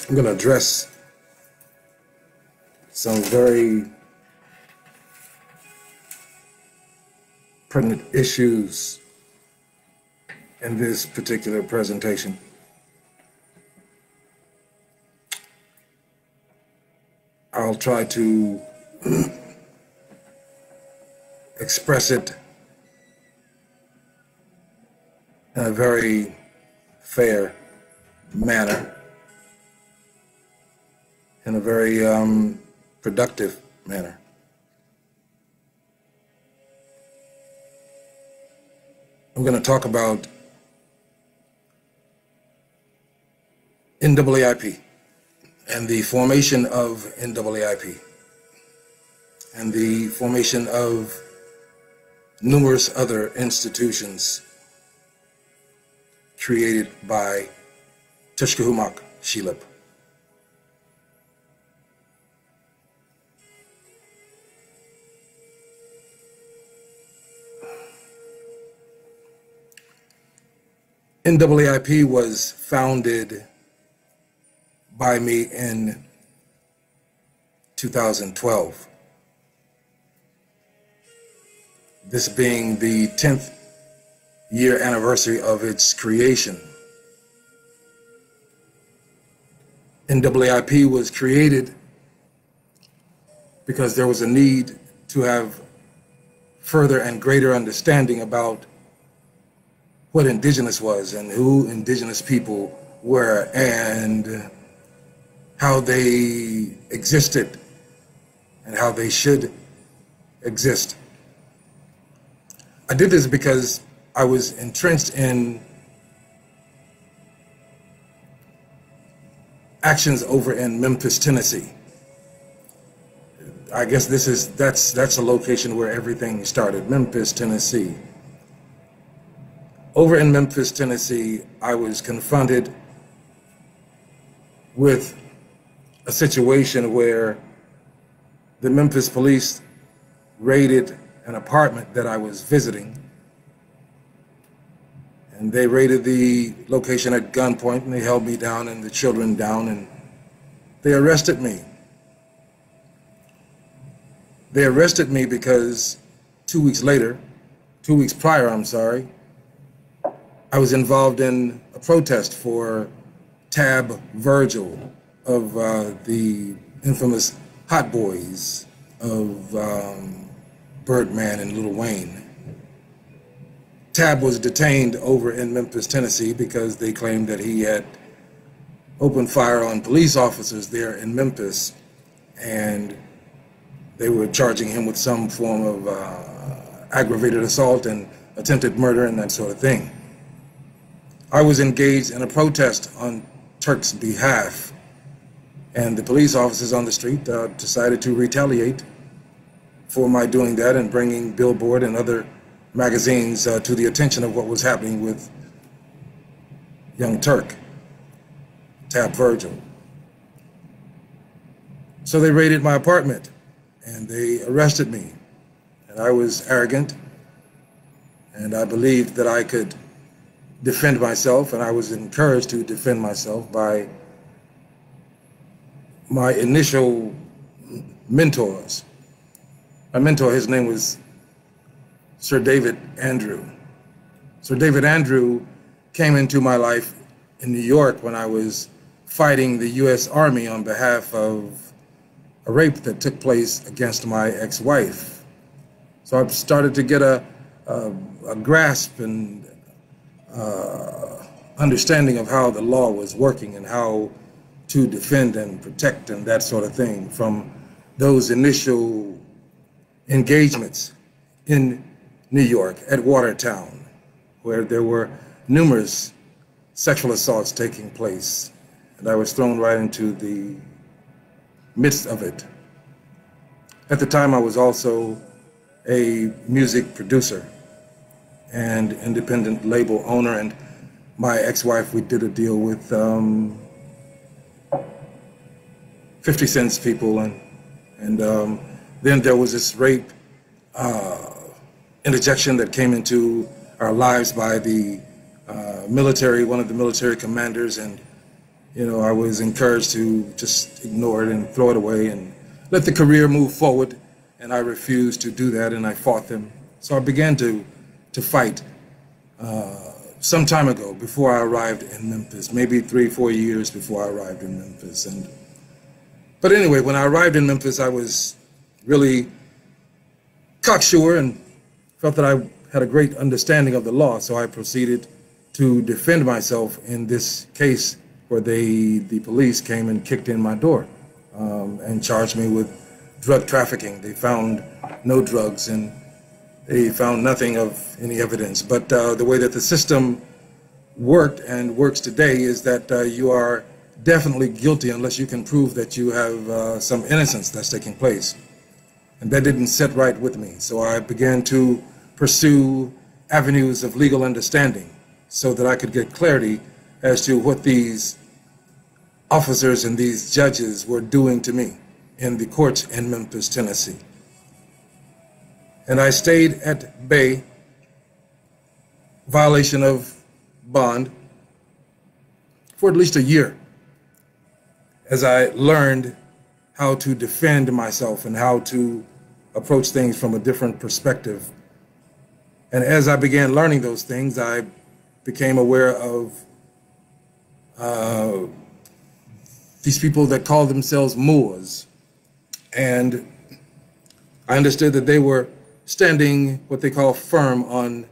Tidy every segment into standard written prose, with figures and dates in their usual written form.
I'm going to address some very pertinent issues in this particular presentation. I'll try to express it in a very fair manner, in a very productive manner. I'm going to talk about NAAIP and the formation of NAAIP and the formation of numerous other institutions created by Tushkahumoc'S. NAAIP was founded by me in 2012. This being the 10th year anniversary of its creation. NAAIP was created because there was a need to have further and greater understanding about what indigenous was and who indigenous people were and how they existed and how they should exist. I did this because I was entrenched in actions over in Memphis, Tennessee. I guess that's a location where everything started, Memphis, Tennessee. Over in Memphis, Tennessee, I was confronted with a situation where the Memphis police raided an apartment that I was visiting. And they raided the location at gunpoint, and they held me down and the children down, and they arrested me. They arrested me because 2 weeks prior, I was involved in a protest for Tab Virgil of the infamous Hot Boys of Birdman and Lil Wayne. Tab was detained over in Memphis, Tennessee because they claimed that he had opened fire on police officers there in Memphis, and They were charging him with some form of aggravated assault and attempted murder and that sort of thing. I was engaged in a protest on Turk's behalf, and the police officers on the street decided to retaliate for my doing that and bringing Billboard and other magazines to the attention of what was happening with young Turk, Tab Virgil. So they raided my apartment and they arrested me. And I was arrogant, and I believed that I could defend myself, and I was encouraged to defend myself by my initial mentors. My mentor, his name was Sir David Andrew. Sir David Andrew came into my life in New York when I was fighting the U.S. Army on behalf of a rape that took place against my ex-wife. So I started to get a grasp and understanding of how the law was working and how to defend and protect and that sort of thing from those initial engagements in New York at Watertown, where there were numerous sexual assaults taking place, and I was thrown right into the midst of it. At the time, I was also a music producer and independent label owner, and my ex-wife, we did a deal with 50 Cent's people, and then there was this rape interjection that came into our lives by the military, one of the military commanders, and I was encouraged to just ignore it and throw it away and let the career move forward, and I refused to do that, and I fought them. So I began to fight some time ago, before I arrived in Memphis, maybe 3-4 years before I arrived in Memphis. But anyway, when I arrived in Memphis, I was really cocksure and felt that I had a great understanding of the law, so I proceeded to defend myself in this case where the police came and kicked in my door and charged me with drug trafficking. They found no drugs and they found nothing of any evidence. But the way that the system worked and works today is that you are definitely guilty unless you can prove that you have some innocence that's taking place. And that didn't sit right with me. So I began to pursue avenues of legal understanding so that I could get clarity as to what these officers and these judges were doing to me in the courts in Memphis, Tennessee. And I stayed at bay, violation of bond, for at least a year, as I learned how to defend myself and how to approach things from a different perspective. And as I began learning those things, I became aware of these people that call themselves Moors. And I understood that they were standing what they call firm on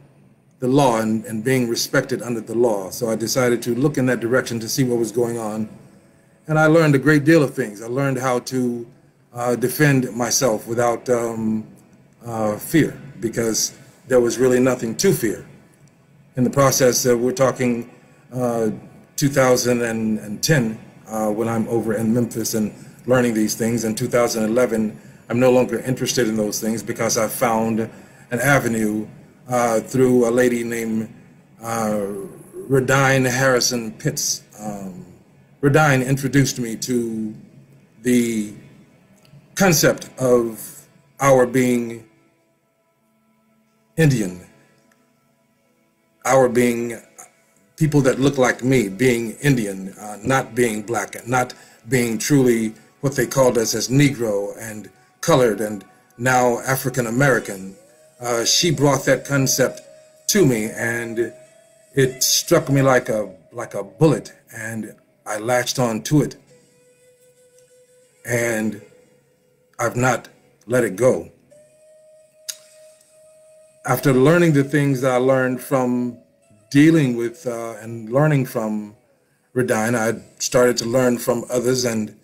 the law and being respected under the law. So I decided to look in that direction to see what was going on. And I learned a great deal of things. I learned how to defend myself without fear, because there was really nothing to fear. In the process, we're talking 2010, when I'm over in Memphis and learning these things. In 2011, I'm no longer interested in those things because I found an avenue through a lady named Radine Harrison Pitts. Radine introduced me to the concept of our being Indian, our being people that look like me, being Indian, not being black, not being truly what they called us as Negro and colored and now African American. She brought that concept to me, and it struck me like a bullet, and I latched on to it, and I've not let it go. After learning the things that I learned from dealing with and learning from Radine, I started to learn from others, and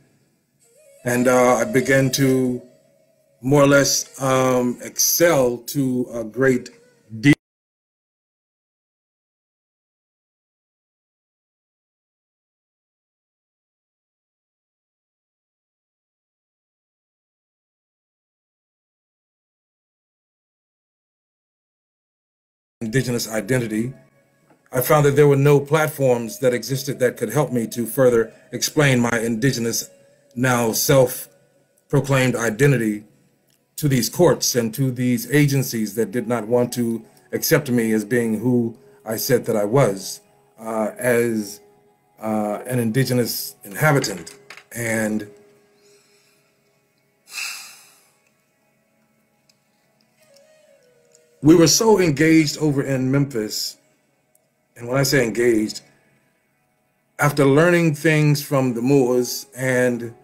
I began to more or less excel to a great deal. Indigenous identity. I found that there were no platforms that existed that could help me to further explain my indigenous, now self-proclaimed identity to these courts and to these agencies that did not want to accept me as being who I said that I was, as an indigenous inhabitant. And we were so engaged over in Memphis, and when I say engaged, after learning things from the Moors and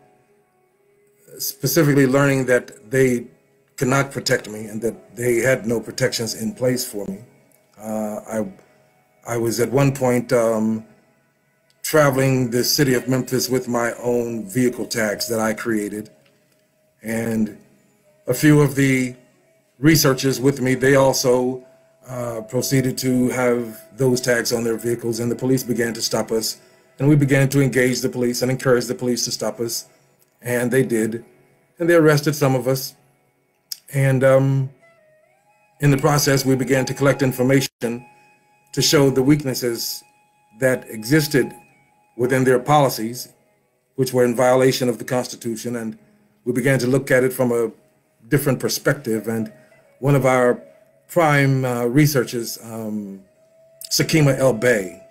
specifically learning that they could not protect me and that they had no protections in place for me, I was at one point traveling the city of Memphis with my own vehicle tags that I created, and a few of the researchers with me, they also proceeded to have those tags on their vehicles, and the police began to stop us, and we began to engage the police and encourage the police to stop us, and they did, and they arrested some of us, and in the process we began to collect information to show the weaknesses that existed within their policies, which were in violation of the Constitution, and we began to look at it from a different perspective. And one of our prime researchers, Sakima El Bey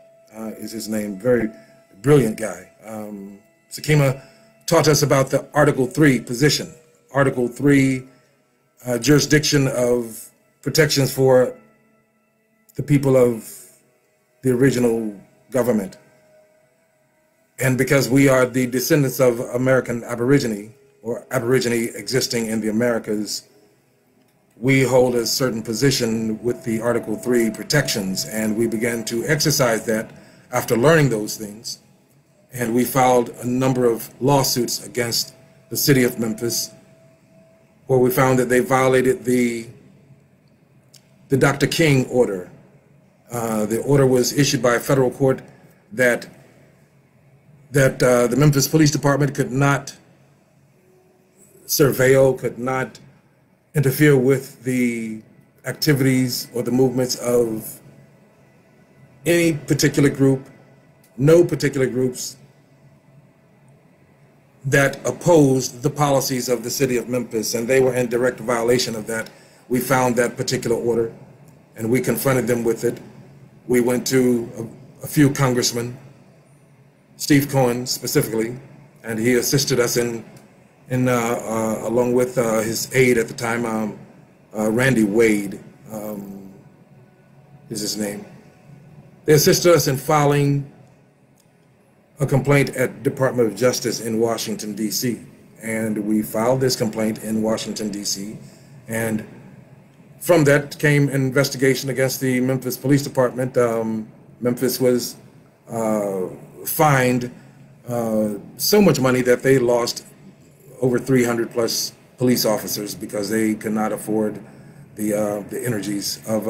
is his name, very brilliant guy. Sakima taught us about the Article 3 position, Article 3 jurisdiction of protections for the people of the original government. And because we are the descendants of American Aborigine, or Aborigine existing in the Americas, we hold a certain position with the Article 3 protections, and we began to exercise that after learning those things. And we filed a number of lawsuits against the city of Memphis, where we found that they violated the Dr. King order. The order was issued by a federal court that the Memphis Police Department could not surveil, could not interfere with the activities or the movements of any particular group, no particular groups that opposed the policies of the city of Memphis, and they were in direct violation of that. We found that particular order, and we confronted them with it. We went to a few congressmen, Steve Cohen specifically, and he assisted us in along with his aide at the time, Randy Wade is his name. They assisted us in filing a complaint at Department of Justice in Washington, D.C. And we filed this complaint in Washington, D.C. And from that came an investigation against the Memphis Police Department. Memphis was fined so much money that they lost over 300 plus police officers because they could not afford the energies of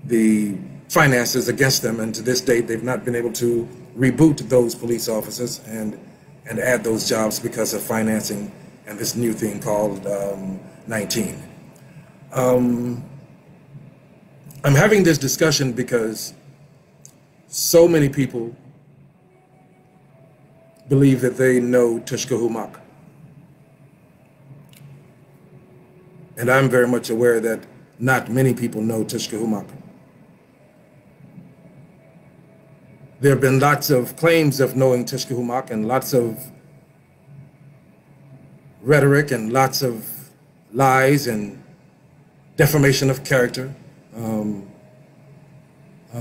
the finances against them, and to this date they've not been able to reboot those police officers and add those jobs because of financing and this new thing called 19. I'm having this discussion because so many people believe that they know Tushkahumoc'S. And I'm very much aware that not many people know Tushkahumoc'S. There have been lots of claims of knowing Tushkahumoc'S and lots of rhetoric and lots of lies and defamation of character,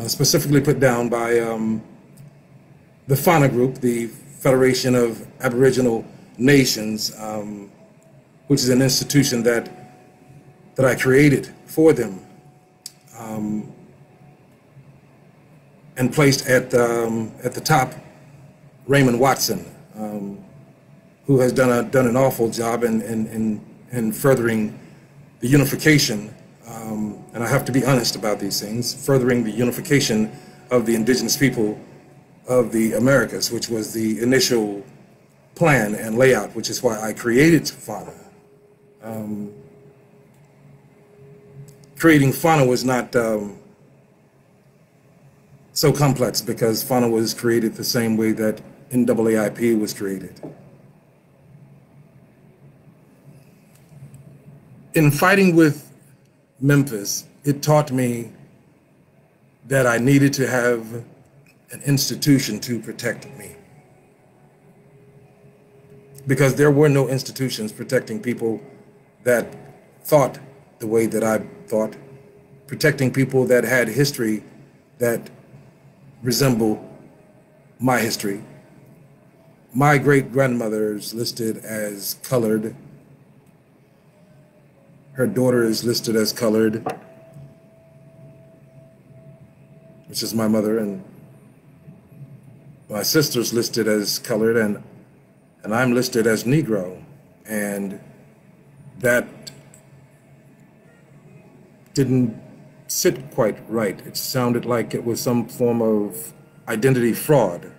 specifically put down by the Fana group, the Federation of Aboriginal Nations, which is an institution that I created for them, and placed at the top Raymond Watson, who has done an awful job in in furthering the unification, and I have to be honest about these things, furthering the unification of the indigenous people of the Americas, which was the initial plan and layout, which is why I created Fana. Creating Fana was not so complex because Fana was created the same way that NAAIP was created. In fighting with Memphis, it taught me that I needed to have an institution to protect me. Because there were no institutions protecting people that thought the way that I thought, protecting people that had history that resembled my history. My great-grandmother is listed as colored. Her daughter is listed as colored, which is my mother, and my sister's listed as colored, and I'm listed as Negro. And that didn't sit quite right. It sounded like it was some form of identity fraud,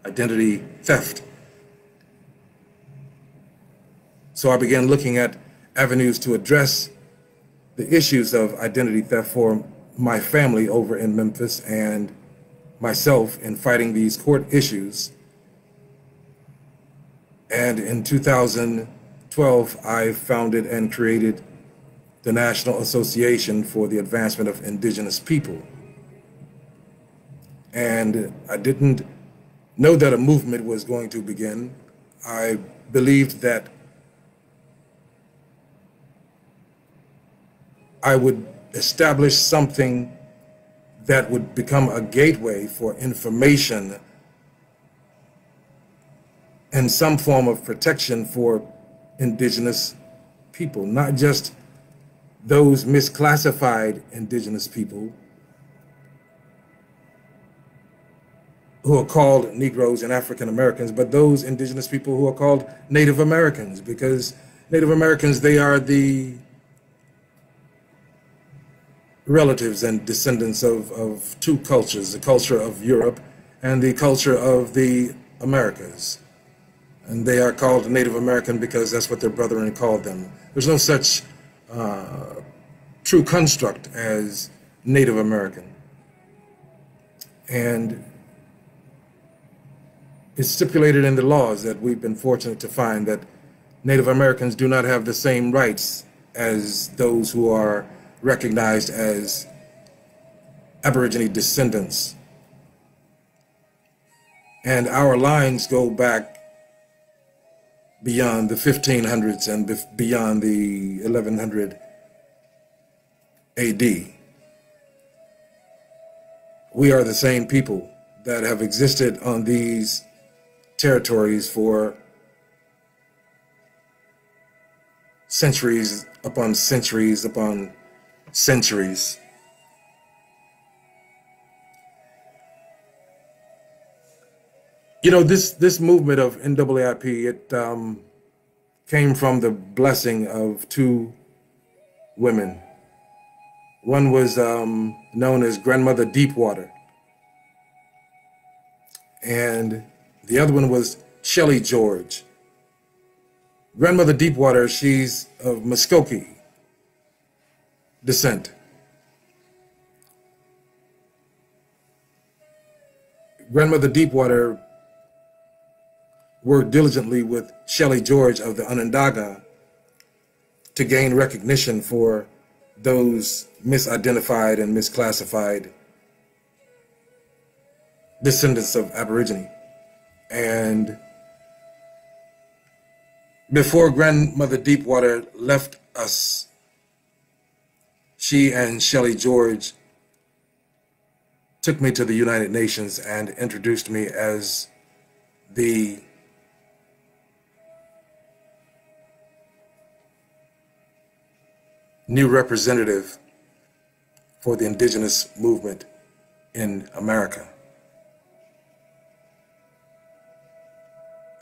identity theft. So I began looking at avenues to address the issues of identity theft for my family over in Memphis and myself in fighting these court issues. And in 2012, I founded and created the National Association for the Advancement of Indigenous People. And I didn't know that a movement was going to begin. I believed that I would establish something that would become a gateway for information and some form of protection for indigenous people, not just those misclassified indigenous people who are called Negroes and African Americans, but those indigenous people who are called Native Americans, because Native Americans, they are the relatives and descendants of two cultures, the culture of Europe and the culture of the Americas. And they are called Native American because that's what their brethren called them. There's no such true construct as Native American. And it's stipulated in the laws that we've been fortunate to find that Native Americans do not have the same rights as those who are recognized as Aborigine descendants. And our lines go back beyond the 1500s and beyond the 1100 AD. We are the same people that have existed on these territories for centuries upon centuries upon centuries. You know, this movement of NAAIP, it came from the blessing of two women. One was known as Grandmother Deepwater, and the other one was Shelley George. Grandmother Deepwater, she's of Muskogee descent. Grandmother Deepwater worked diligently with Shelley George of the Onondaga to gain recognition for those misidentified and misclassified descendants of Aborigine. And before Grandmother Deepwater left us, she and Shelley George took me to the United Nations and introduced me as the new representative for the indigenous movement in America.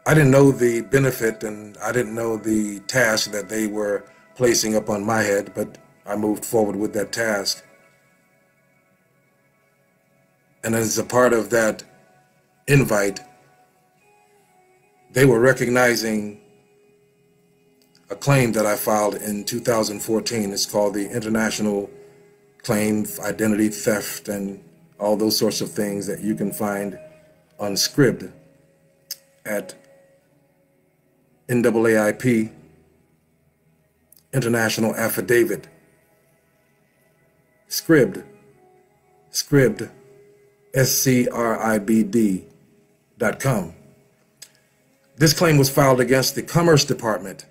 I didn't know the benefit and I didn't know the task that they were placing upon my head, but I moved forward with that task. And as a part of that invite, they were recognizing a claim that I filed in 2014. It's called the International Claim for Identity Theft and all those sorts of things that you can find on Scribd at NAAIP International Affidavit. Scribd, SCRIBD.com. This claim was filed against the Commerce Department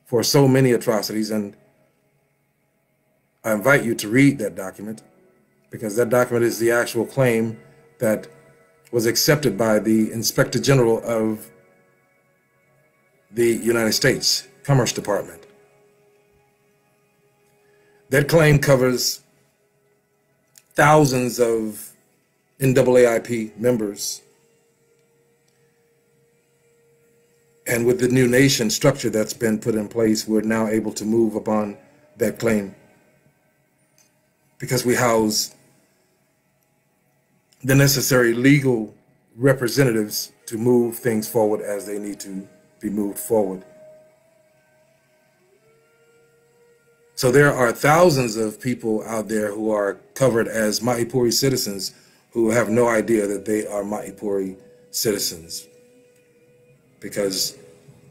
for so many atrocities, and I invite you to read that document, because that document is the actual claim that was accepted by the Inspector General of the United States Commerce Department. That claim covers thousands of NAAIP members. And with the new nation structure that's been put in place, we're now able to move upon that claim because we house the necessary legal representatives to move things forward as they need to be moved forward. So there are thousands of people out there who are covered as Maipuri citizens who have no idea that they are Maipuri citizens, because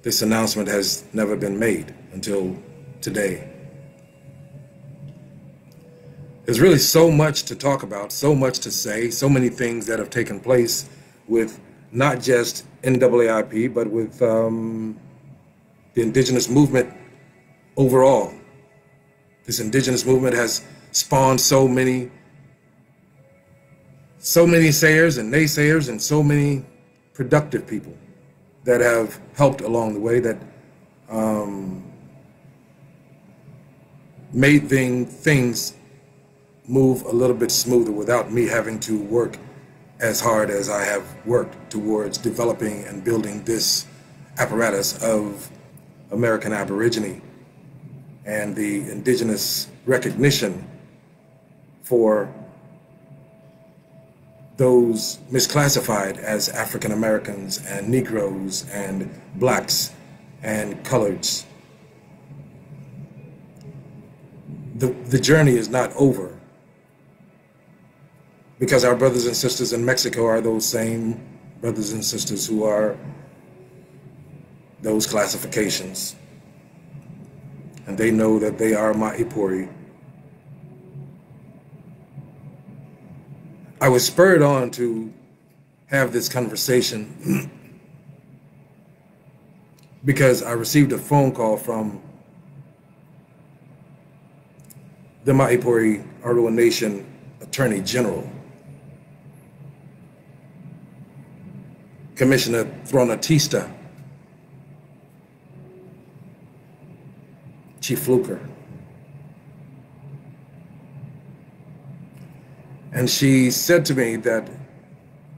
this announcement has never been made until today. There's really so much to talk about, so much to say, so many things that have taken place with not just NAAIP, but with the indigenous movement overall. This indigenous movement has spawned so many sayers and naysayers and so many productive people that have helped along the way, that made things move a little bit smoother without me having to work as hard as I have worked towards developing and building this apparatus of American Aborigine and the indigenous recognition for those misclassified as African Americans and Negroes and blacks and coloreds. The journey is not over, because our brothers and sisters in Mexico are those same brothers and sisters who are those classifications. And they know that they are Maipuri. I was spurred on to have this conversation because I received a phone call from the Maipuri Arua Nation Attorney General, Commissioner Thronatista, Chief Fluker. And she said to me that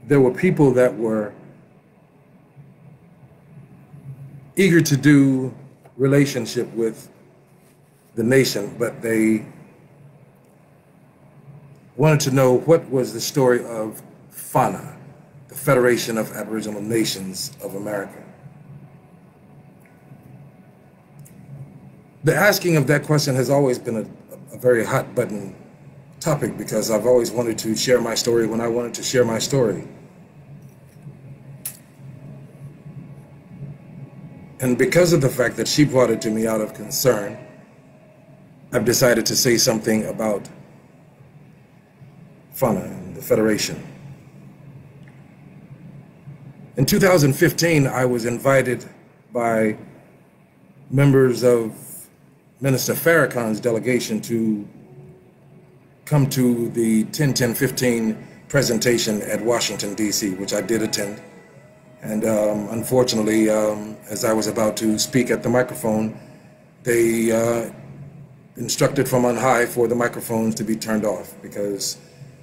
there were people that were eager to do relationship with the nation, but they wanted to know what was the story of Fana, the Federation of Aboriginal Nations of America. The asking of that question has always been a very hot button topic, because I've always wanted to share my story when I wanted to share my story. And because of the fact that she brought it to me out of concern, I've decided to say something about Fana and the Federation. In 2015, I was invited by members of Minister Farrakhan's delegation to come to the 10-10-15 presentation at Washington, D.C., which I did attend. And unfortunately, as I was about to speak at the microphone, they instructed from on high for the microphones to be turned off, because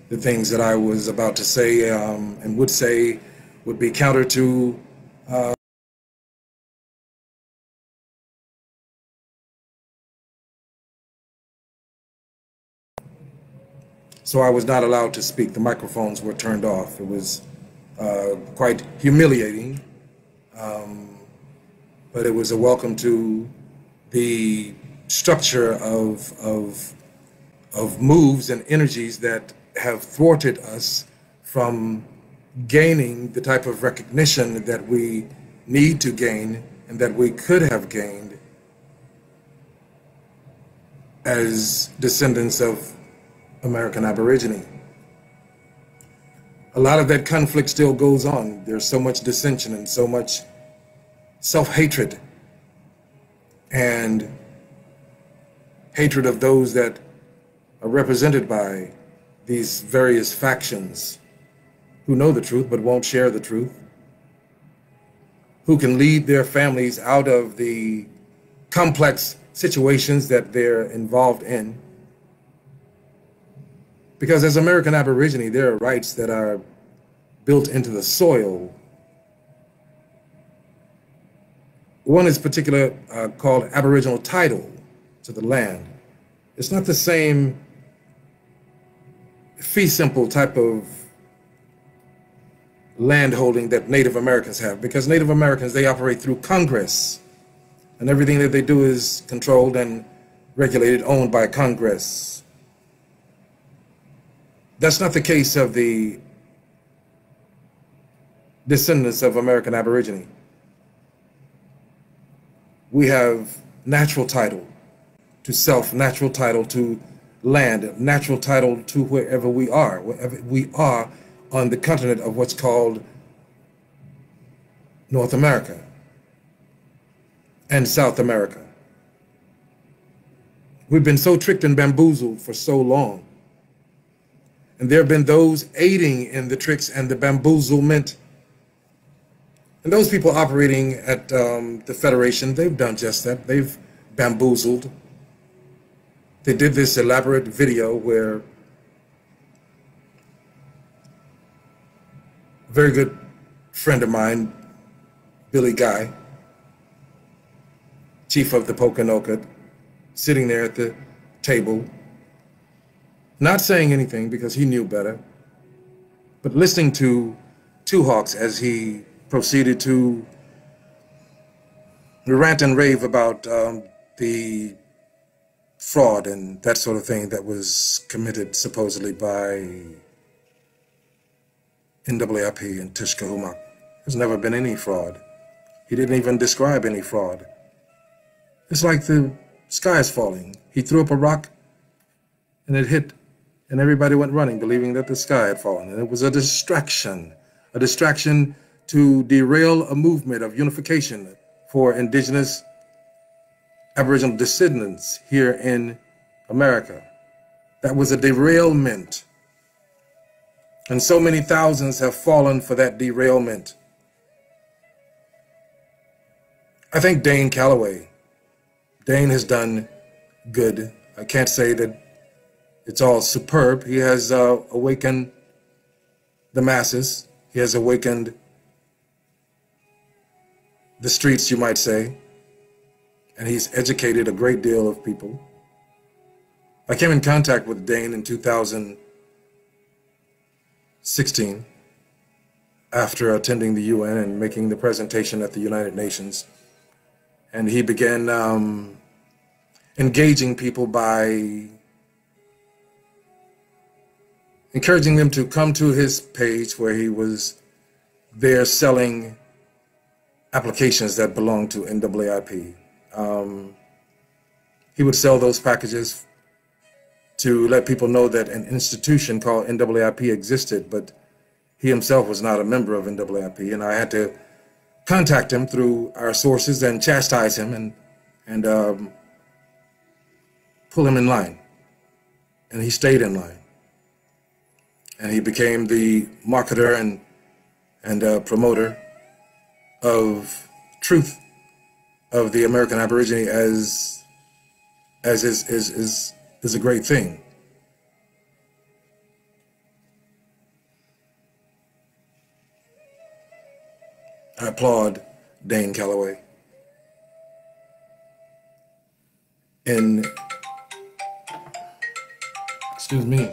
the things that I was about to say and would say would be counter to So I was not allowed to speak. The microphones were turned off. It was quite humiliating, but it was a welcome to the structure of moves and energies that have thwarted us from gaining the type of recognition that we need to gain and that we could have gained as descendants of American Aborigine. A lot of that conflict still goes on. There's so much dissension and so much self-hatred and hatred of those that are represented by these various factions who know the truth but won't share the truth, who can lead their families out of the complex situations that they're involved in. Because as American Aborigine, there are rights that are built into the soil. One is particular called Aboriginal title to the land. It's not the same fee simple type of land holding that Native Americans have, because Native Americans, they operate through Congress, and everything that they do is controlled and regulated, owned by Congress. That's not the case of the descendants of American Aborigine. We have natural title to self, natural title to land, natural title to wherever we are on the continent of what's called North America and South America. We've been so tricked and bamboozled for so long. And there have been those aiding in the tricks and the bamboozlement. And those people operating at the Federation, they've done just that. They've bamboozled. They did this elaborate video where a very good friend of mine, Billy Guy, chief of the Pokanoket, sitting there at the table, not saying anything because he knew better, but listening to Tushkahumoc'S as he proceeded to rant and rave about the fraud and that sort of thing that was committed supposedly by NAAIP and Tushkahumoc'S. There's never been any fraud. He didn't even describe any fraud. It's like the sky is falling. He threw up a rock and it hit, and everybody went running believing that the sky had fallen. And it was a distraction to derail a movement of unification for indigenous Aboriginal descendants here in America. That was a derailment. And so many thousands have fallen for that derailment. I think Dane Calloway, Dane has done good. I can't say that it's all superb. He has awakened the masses. He has awakened the streets, you might say. And he's educated a great deal of people. I came in contact with Dane in 2016 after attending the UN and making the presentation at the United Nations. And he began engaging people by encouraging them to come to his page where he was there selling applications that belonged to NAAIP. He would sell those packages to let people know that an institution called NAAIP existed, but he himself was not a member of NAAIP, and I had to contact him through our sources and chastise him and pull him in line. And he stayed in line. And he became the marketer and promoter of truth of the American Aborigine as is a great thing. I applaud Dane Calloway in, excuse me,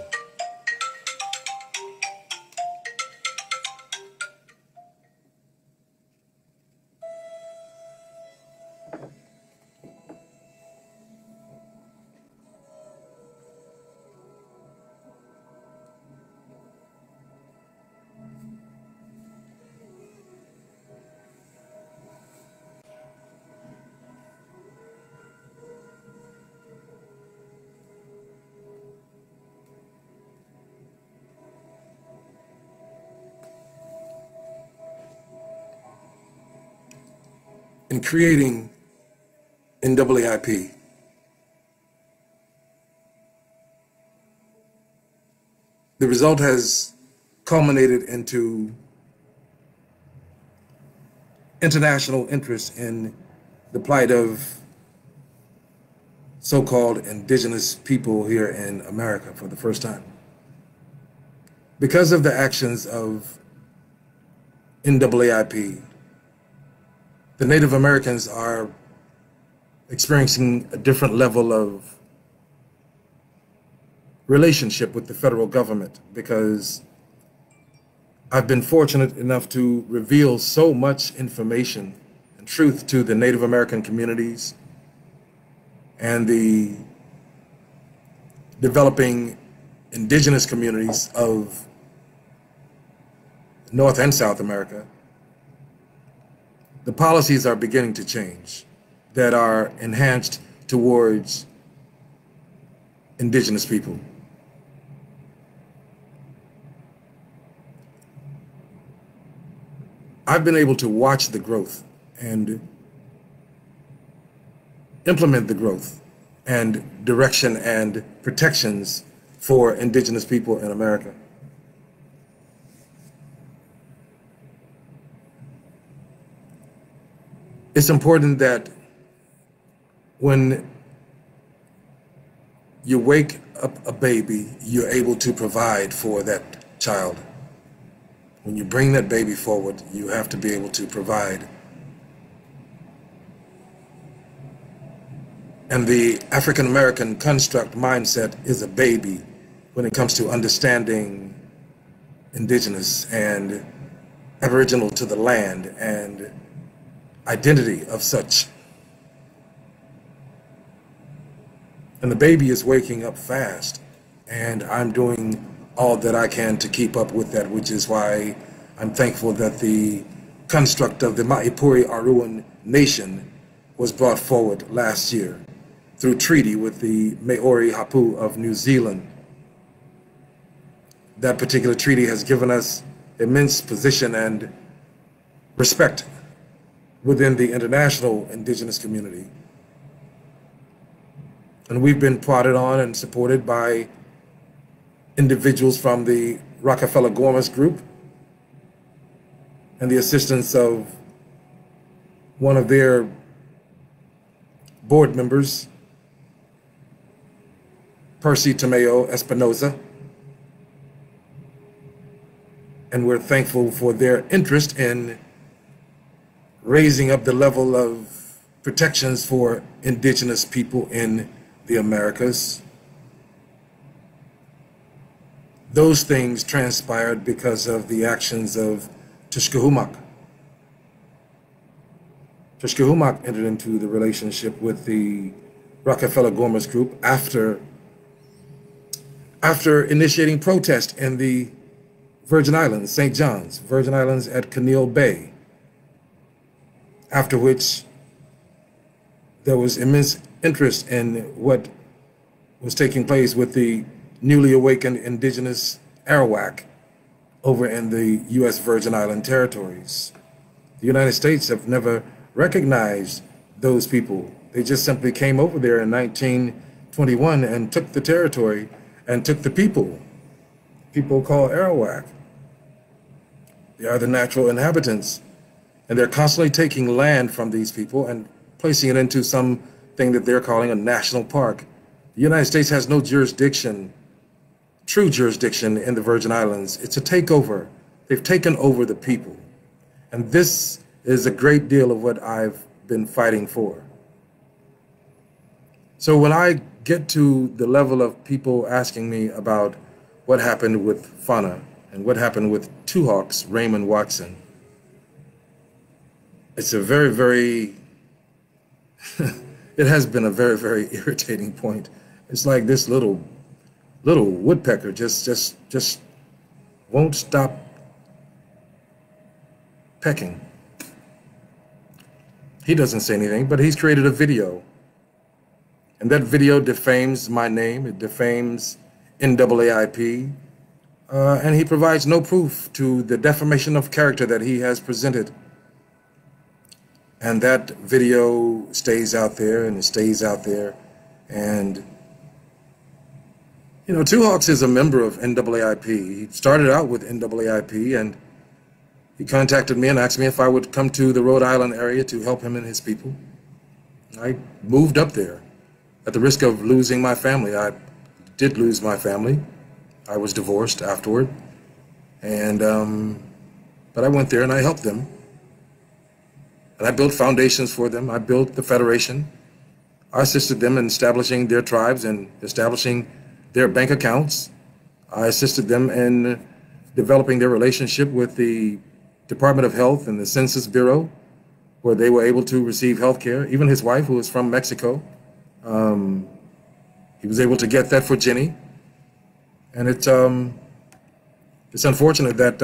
in creating NAAIP, the result has culminated into international interest in the plight of so-called indigenous people here in America for the first time. Because of the actions of NAAIP, the Native Americans are experiencing a different level of relationship with the federal government, because I've been fortunate enough to reveal so much information and truth to the Native American communities and the developing indigenous communities of North and South America. The policies are beginning to change that are enhanced towards indigenous people. I've been able to watch the growth and implement the growth and direction and protections for indigenous people in America. It's important that when you wake up a baby, you're able to provide for that child. When you bring that baby forward, you have to be able to provide. And the African American construct mindset is a baby when it comes to understanding indigenous and aboriginal to the land and identity of such. And the baby is waking up fast, and I'm doing all that I can to keep up with that, which is why I'm thankful that the construct of the Maipuri Aruan Nation was brought forward last year through treaty with the Maori Hapu of New Zealand. That particular treaty has given us immense position and respect within the international indigenous community. And we've been prodded on and supported by individuals from the Rockefeller-Gormas group and the assistance of one of their board members, Percy Tomeo Espinoza. And we're thankful for their interest in raising up the level of protections for indigenous people in the Americas. Those things transpired because of the actions of Tushkahumoc'S. Tushkahumoc'S entered into the relationship with the Rockefeller-Gormas group after initiating protest in the Virgin Islands, St. John's, Virgin Islands at Caneel Bay, after which there was immense interest in what was taking place with the newly awakened indigenous Arawak over in the U.S. Virgin Island territories. The United States have never recognized those people. They just simply came over there in 1921 and took the territory and took the people called Arawak. They are the natural inhabitants, and they're constantly taking land from these people and placing it into something that they're calling a national park. The United States has no jurisdiction, true jurisdiction in the Virgin Islands. It's a takeover. They've taken over the people. And this is a great deal of what I've been fighting for. So when I get to the level of people asking me about what happened with Fana and what happened with Tushkahumoc'S, Raymond Watson, it's a very, very, it has been a very, very irritating point. It's like this little woodpecker just won't stop pecking. He doesn't say anything, but he's created a video. And that video defames my name, it defames NAAIP, and he provides no proof to the defamation of character that he has presented. And that video stays out there and it stays out there. And, you know, Tushkahumoc'S is a member of NAAIP. He started out with NAAIP, and he contacted me and asked me if I would come to the Rhode Island area to help him and his people. I moved up there at the risk of losing my family. I did lose my family. I was divorced afterward. And, but I went there and I helped them. And I built foundations for them. I built the Federation. I assisted them in establishing their tribes and establishing their bank accounts. I assisted them in developing their relationship with the Department of Health and the Census Bureau, where they were able to receive health care. Even his wife, who was from Mexico, he was able to get that for Jenny. And it's unfortunate that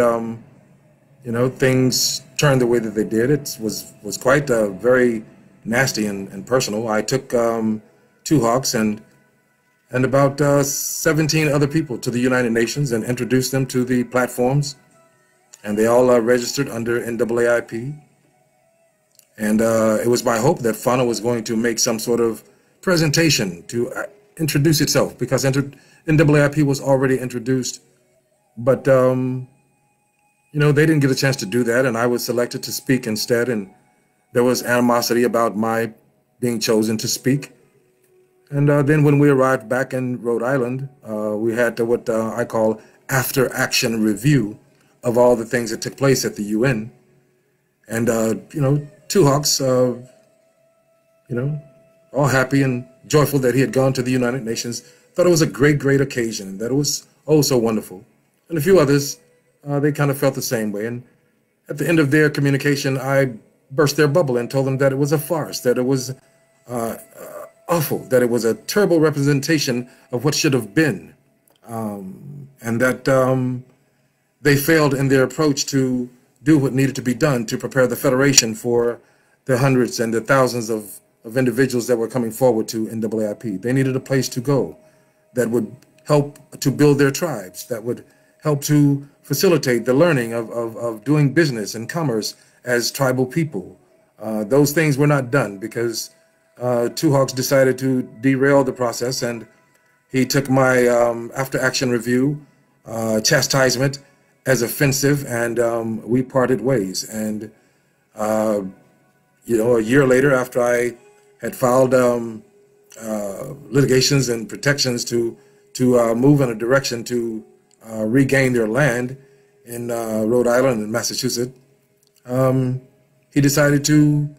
you know, things turned the way that they did. It was quite very nasty and personal. I took Tushkahumoc'S and about 17 other people to the United Nations and introduced them to the platforms, and they all registered under NAAIP. And it was my hope that Fana was going to make some sort of presentation to introduce itself, because NAAIP was already introduced, but you know, they didn't get a chance to do that, and I was selected to speak instead, and there was animosity about my being chosen to speak. And then when we arrived back in Rhode Island, we had what I call after-action review of all the things that took place at the UN. And, you know, Tushkahumoc'S, you know, all happy and joyful that he had gone to the United Nations, thought it was a great, great occasion, that it was oh so wonderful. And a few others, they kind of felt the same way. And at the end of their communication, I burst their bubble and told them that it was a farce, that it was awful, that it was a terrible representation of what should have been, and that they failed in their approach to do what needed to be done to prepare the Federation for the hundreds and the thousands of individuals that were coming forward to NAAIP. They needed a place to go that would help to build their tribes, that would help to facilitate the learning of doing business and commerce as tribal people. Those things were not done because Tushkahumoc'S decided to derail the process, and he took my after-action review chastisement as offensive, and we parted ways. And you know, a year later, after I had filed litigations and protections to move in a direction to regain their land in Rhode Island and Massachusetts, he decided to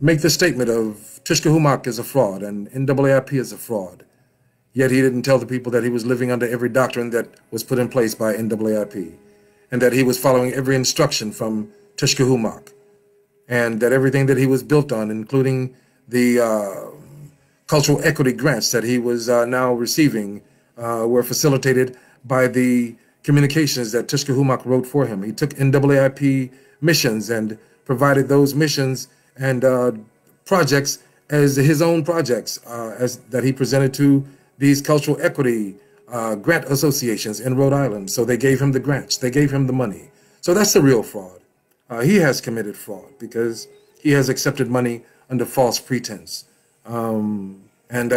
make the statement of Tushkahumoc'S is a fraud and NAAIP is a fraud. Yet he didn't tell the people that he was living under every doctrine that was put in place by NAAIP, and that he was following every instruction from Tushkahumoc'S, and that everything that he was built on, including the cultural equity grants that he was now receiving, were facilitated by the communications that Tushkahumoc'S wrote for him. He took NAAIP missions and provided those missions and projects as his own projects that he presented to these cultural equity grant associations in Rhode Island. So they gave him the grants, they gave him the money. So that's the real fraud. He has committed fraud because he has accepted money under false pretense, and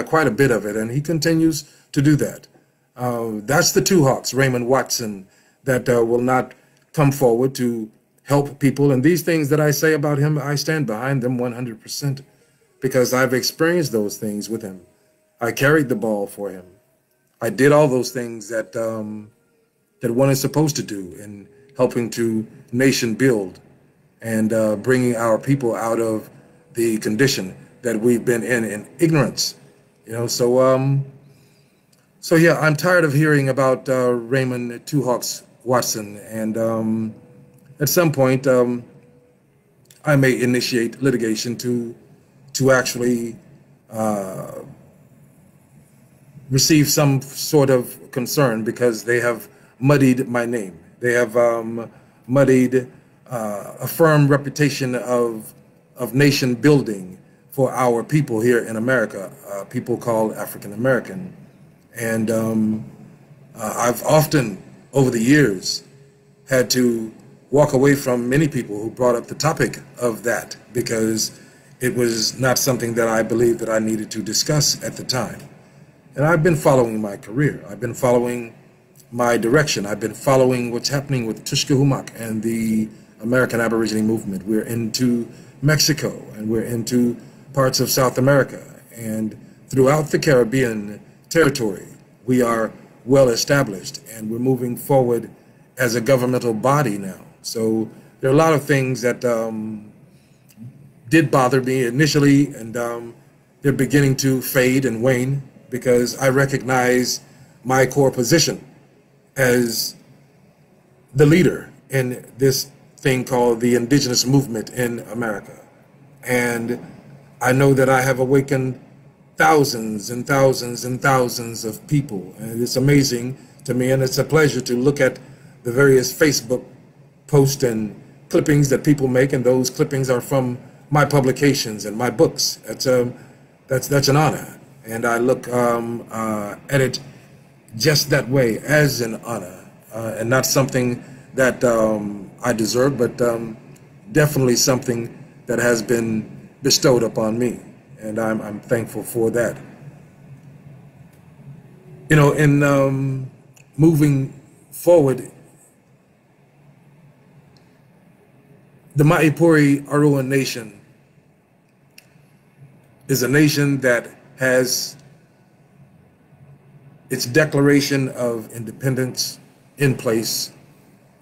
quite a bit of it, and he continues to do that. That's the Tushkahumoc'S, Raymond Watson, that will not come forward to help people. And these things that I say about him, I stand behind them 100%, because I've experienced those things with him. I carried the ball for him. I did all those things that that one is supposed to do in helping to nation build. and bringing our people out of the condition that we've been in ignorance. You know, so yeah, I'm tired of hearing about Raymond Tushkahumoc'S Watson, and at some point I may initiate litigation to actually receive some sort of concern, because they have muddied my name. They have muddied a firm reputation of nation building for our people here in America, people called African American. And I've often, over the years, had to walk away from many people who brought up the topic of that, because it was not something that I believed that I needed to discuss at the time. And I've been following my career. I've been following my direction. I've been following what's happening with Tushkahumoc'S and the American Aborigine movement. We're into Mexico, and we're into parts of South America. And throughout the Caribbean territory, we are well established, and we're moving forward as a governmental body now. So there are a lot of things that did bother me initially, and they're beginning to fade and wane, because I recognize my core position as the leader in this thing called the indigenous movement in America. And I know that I have awakened thousands and thousands and thousands of people. And it's amazing to me, and it's a pleasure to look at the various Facebook posts and clippings that people make, and those clippings are from my publications and my books. That's an honor. And I look at it just that way, as an honor, and not something that I deserve, but definitely something that has been bestowed upon me, and I'm thankful for that. You know, in moving forward, the Maipuri Aruan Nation is a nation that has its Declaration of Independence in place,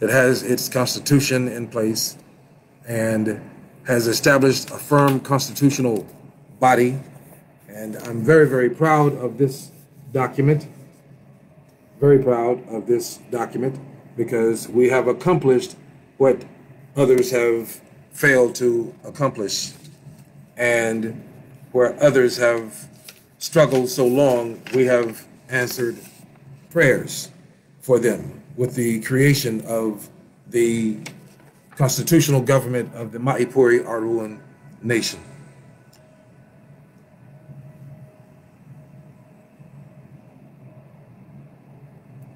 that has its Constitution in place, and has established a firm constitutional body. And I'm very, very proud of this document, very proud of this document, because we have accomplished what others have failed to accomplish, and where others have struggled so long, we have answered prayers for them with the creation of the constitutional government of the Maipuri Aruan Nation.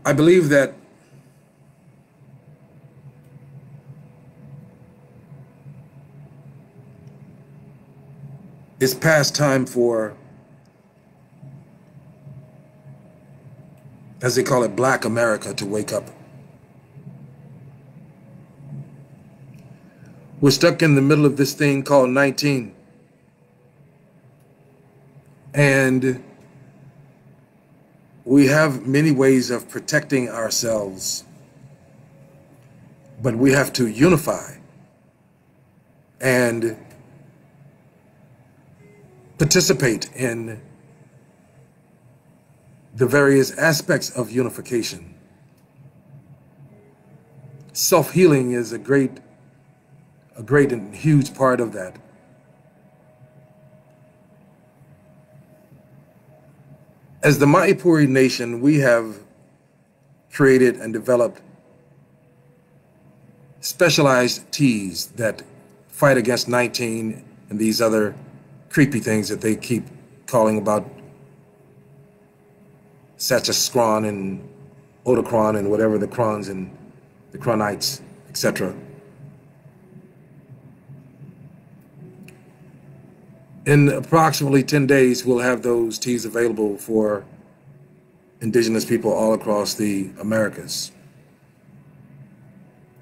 I believe that it's past time for, as they call it, Black America to wake up. We're stuck in the middle of this thing called 19. And we have many ways of protecting ourselves, but we have to unify and participate in the various aspects of unification. Self-healing is a great and huge part of that. As the Maipuri Nation, we have created and developed specialized teas that fight against 19 and these other creepy things that they keep calling about Satchascron and Otacron and whatever, the crons and the cronites, etc. In approximately 10 days, we'll have those teas available for indigenous people all across the Americas.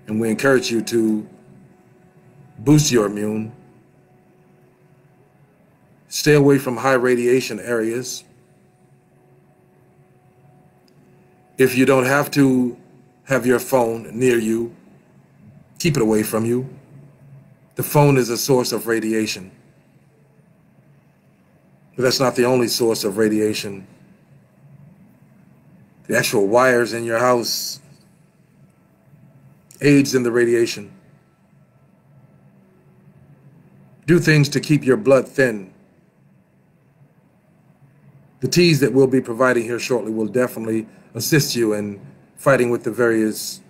And we encourage you to boost your immune, stay away from high radiation areas. If you don't have to have your phone near you, keep it away from you. The phone is a source of radiation. But that's not the only source of radiation. The actual wires in your house aids in the radiation. Do things to keep your blood thin. The teas that we'll be providing here shortly will definitely assist you in fighting with the various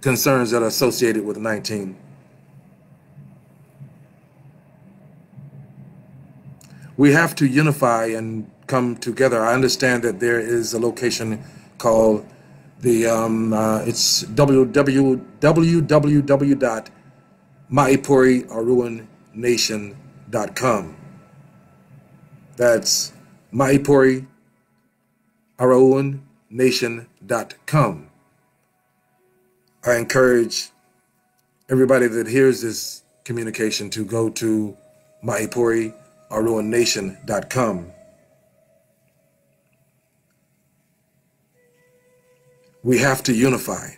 concerns that are associated with 19. We have to unify and come together. I understand that there is a location called it's www.maiporiaruanation.com. That's maiporiaruanation.com. I encourage everybody that hears this communication to go to maiporiaruanation.com. We have to unify.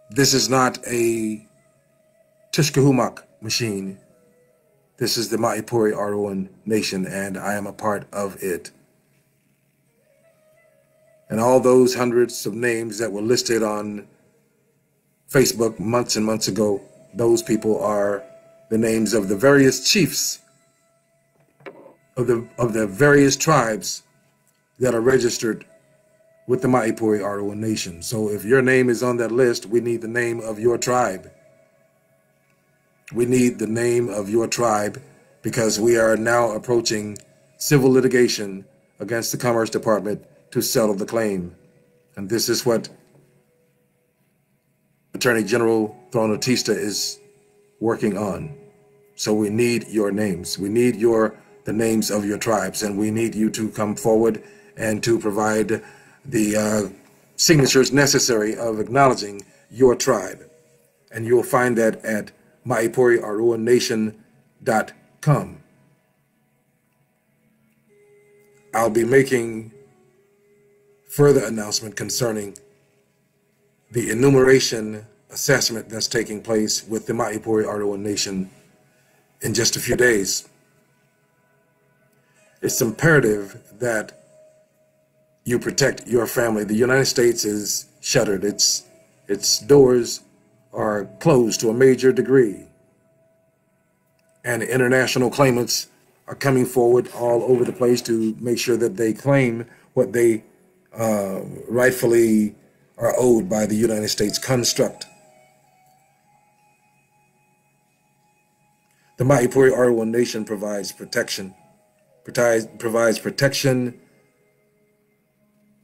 This is not a Tushkahumoc'S machine. This is the Maipori Aruan Nation, and I am a part of it. And all those hundreds of names that were listed on Facebook months and months ago, those people are the names of the various chiefs of the various tribes that are registered with the Maipori Aruan Nation. So if your name is on that list, we need the name of your tribe. We need the name of your tribe because we are now approaching civil litigation against the Commerce Department to settle the claim. And this is what Attorney General Thronotista is working on. So we need your names. We need the names of your tribes, and we need you to come forward and to provide the signatures necessary of acknowledging your tribe. And you'll find that at maiporiaruanation.com. I'll be making further announcement concerning the enumeration assessment that's taking place with the Maipori Aruan Nation in just a few days. It's imperative that you protect your family. The United States is shuttered. Its doors are closed to a major degree. And international claimants are coming forward all over the place to make sure that they claim what they rightfully are owed by the United States construct. The Maipori Aruan Nation provides protection. Provides protection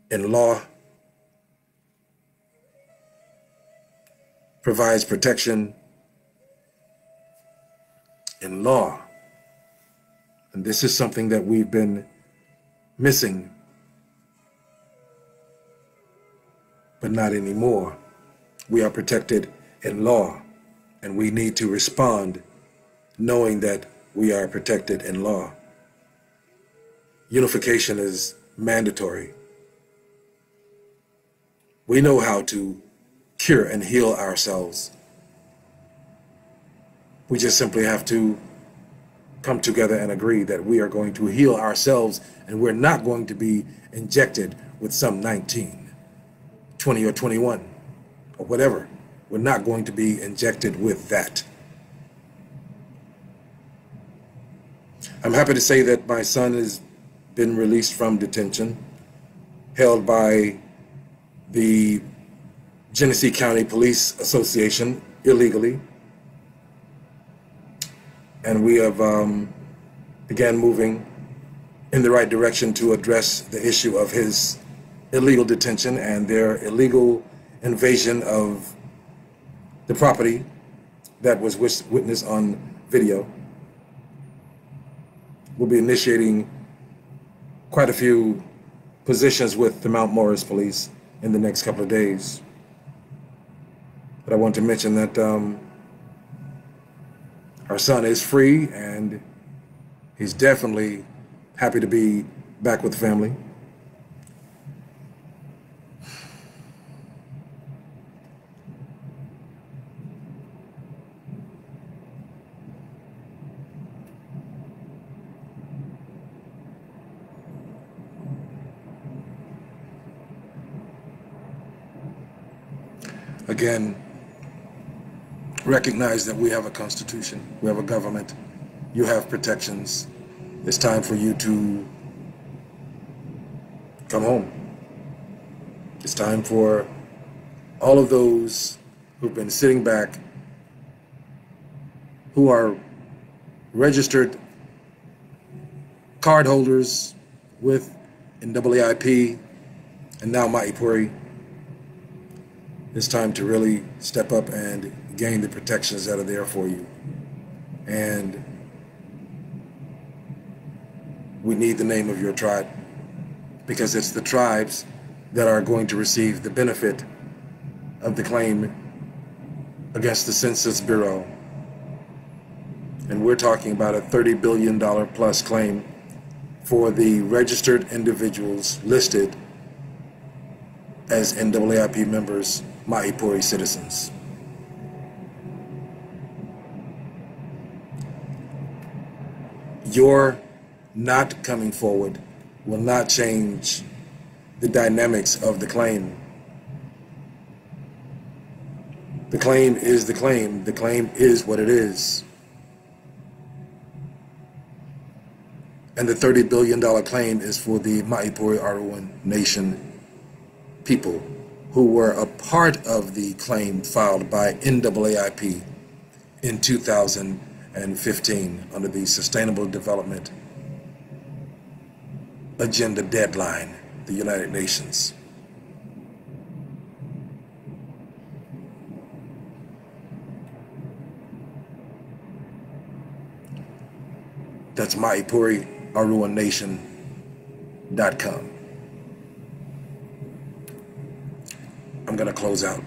in law, provides protection in law. And this is something that we've been missing, but not anymore. We are protected in law, and we need to respond knowing that we are protected in law. Unification is mandatory. We know how to cure and heal ourselves. We just simply have to come together and agree that we are going to heal ourselves, and we're not going to be injected with some 19, 20 or 21 or whatever. We're not going to be injected with that. I'm happy to say that my son has been released from detention, held by the Genesee County Police Association illegally. And we have began moving in the right direction to address the issue of his illegal detention and their illegal invasion of the property that was witnessed on video. We'll be initiating quite a few positions with the Mount Morris Police in the next couple of days. But I want to mention that our son is free, and he's definitely happy to be back with the family. Again, recognize that we have a constitution, we have a government, you have protections. It's time for you to come home. It's time for all of those who've been sitting back, who are registered card holders with NAAIP and now NAAIP. It's time to really step up and gain the protections that are there for you. And we need the name of your tribe, because it's the tribes that are going to receive the benefit of the claim against the Census Bureau. And we're talking about a $30 billion plus claim for the registered individuals listed as NAAIP members, NAAIP citizens. Your not coming forward will not change the dynamics of the claim. The claim is the claim. The claim is what it is. And the $30 billion claim is for the NAAIP Aruan Nation people who were a part of the claim filed by NAAIP in 2015 under the Sustainable Development Agenda deadline, the United Nations. That's NAAIPAruanNation.com. I'm going to close out.